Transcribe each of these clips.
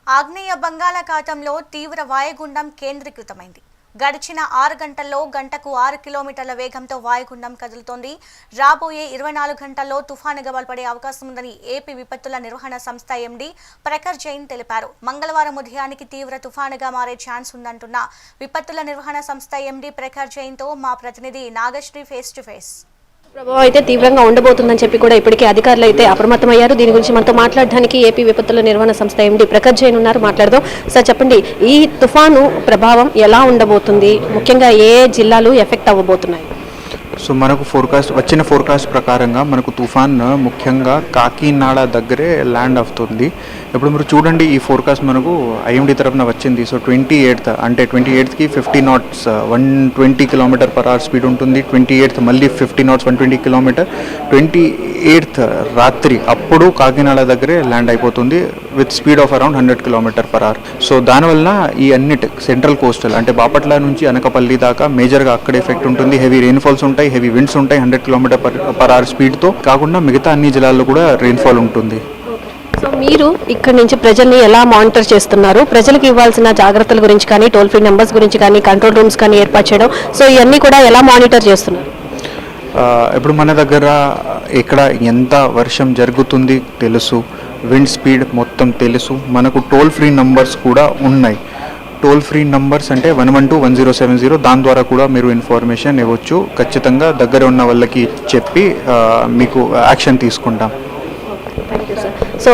ఆగ్నేయ బంగాళాఖాతంలో తీవ్ర వాయుగుండం కేంద్రీకృతమైంది. గడిచిన 6 గంటల్లో గంటకు 6 కిలోమీటర్ల వేగంతో వాయుగుండం కదులుతోంది. రాబోయే 24 గంటల్లో తుఫానుగా బలపడే అవకాశం ఉందని ఏపీ విపత్తుల నిర్వహణ సంస్థ ఎండీ ప్రఖర్ జైన్ తెలిపారు. మంగళవారం ఉదయానికి తీవ్ర తుఫానుగా మారే ఛాన్స్ ఉందంటున్న విపత్తుల నిర్వహణ సంస్థ ఎండీ ప్రఖర్ జైన్తో మా ప్రతినిధి నాగశ్రీ ఫేస్ టు ఫేస్. ప్రభావం అయితే తీవ్రంగా ఉండబోతుందని చెప్పి కూడా ఇప్పటికే అధికారులు అయితే అప్రమత్తమయ్యారు. దీని గురించి మనతో మాట్లాడడానికి ఏపీ విపత్తుల నిర్వహణ సంస్థ ఎండీ ప్రఖర్ జైన్ ఉన్నారు. మాట్లాడదాం. సార్ చెప్పండి, ఈ తుఫాను ప్రభావం ఎలా ఉండబోతుంది, ముఖ్యంగా ఏ జిల్లాలు ఎఫెక్ట్ అవ్వబోతున్నాయి? సో మనకు వచ్చిన ఫోర్కాస్ట్ ప్రకారంగా మనకు తుఫాన్ ముఖ్యంగా కాకినాడ దగ్గరే ల్యాండ్ అవుతుంది. ఇప్పుడు మీరు చూడండి, ఈ ఫోర్కాస్ట్ మనకు ఐఎండీ తరఫున వచ్చింది. సో 28th అంటే 28th 50 knots 120 km/h స్పీడ్ ఉంటుంది. 28th మళ్ళీ 50 knots 120 km. 28th రాత్రి అప్పుడు కాకినాడ దగ్గరే ల్యాండ్ అయిపోతుంది with speed of around 100 km/h. So దానివల్ల ఈ అన్నిటి సెంట్రల్ కోస్టల్ అంటే బాపట్ల నుంచి అనకపల్లి దాకా మేజర్గా అక్కడ ఎఫెక్ట్ ఉంటుంది. హెవీ రెయిన్ఫాల్స్ ఉంటాయి, హెవీ విండ్స్ ఉంటాయి. 100 km/h స్పీడ్తో కాకుండా మిగతా అన్ని జిల్లాల్లో కూడా రెయిన్ఫాల్ ఉంటుంది. సో మీరు ఇక్కడ నుంచి ప్రజల్ని ఎలా మానిటర్ చేస్తున్నారు? ప్రజలకు ఇవ్వాల్సిన జాగ్రత్తల గురించి కానీ, టోల్ ఫ్రీ నెంబర్స్ గురించి కానీ, కంట్రోల్ రూమ్స్ కానీ ఏర్పాటు చేయడం, సో ఇవన్నీ కూడా ఎలా మానిటర్ చేస్తున్నారు? ఇప్పుడు మన దగ్గర ఇక్కడ ఎంత వర్షం జరుగుతుంది తెలుసు, విండ్ స్పీడ్ మొత్తం తెలుసు. మనకు టోల్ ఫ్రీ నంబర్స్ కూడా ఉన్నాయి. టోల్ ఫ్రీ నంబర్స్ అంటే 112-1070, దాని ద్వారా కూడా మీరు ఇన్ఫర్మేషన్ ఇవ్వచ్చు. ఖచ్చితంగా దగ్గర ఉన్న వాళ్ళకి చెప్పి మీకు యాక్షన్ తీసుకుంటాం. సో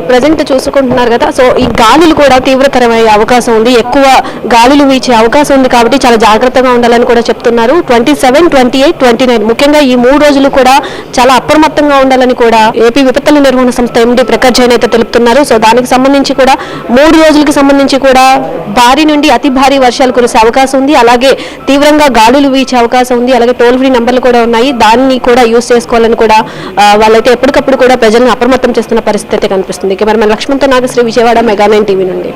ప్రజెంట్ చూసుకుంటున్నారు కదా, సో ఈ గాలులు కూడా తీవ్రతరమయ్యే అవకాశం ఉంది, ఎక్కువ గాలులు వీచే అవకాశం ఉంది. కాబట్టి చాలా జాగ్రత్తగా ఉండాలని కూడా చెప్తున్నారు. 27, 28, 29 ముఖ్యంగా ఈ 3 రోజులు కూడా చాలా అప్రమత్తంగా ఉండాలని కూడా ఏపీ విపత్తుల నిర్వహణ సంస్థ ఎండీ ప్రఖర్ జైన్ అయితే తెలుపుతున్నారు. సో దానికి సంబంధించి కూడా 3 రోజులకు సంబంధించి కూడా భారీ నుండి అతి భారీ వర్షాలు కురిసే అవకాశం ఉంది. అలాగే తీవ్రంగా గాలులు వీచే అవకాశం ఉంది. అలాగే టోల్ ఫ్రీ నెంబర్లు కూడా ఉన్నాయి, దాన్ని కూడా యూజ్ చేసుకోవాలని కూడా వాళ్ళైతే ఎప్పటికప్పుడు కూడా ప్రజలను అప్రమత్తం చేస్తున్న పరిస్థితి అయితే కనిపిస్తుంది. కెమెరామెన్ లక్ష్మణ్తో నాగశ్రీ, విజయవాడ, మెగా 9 టీవీ నుండి.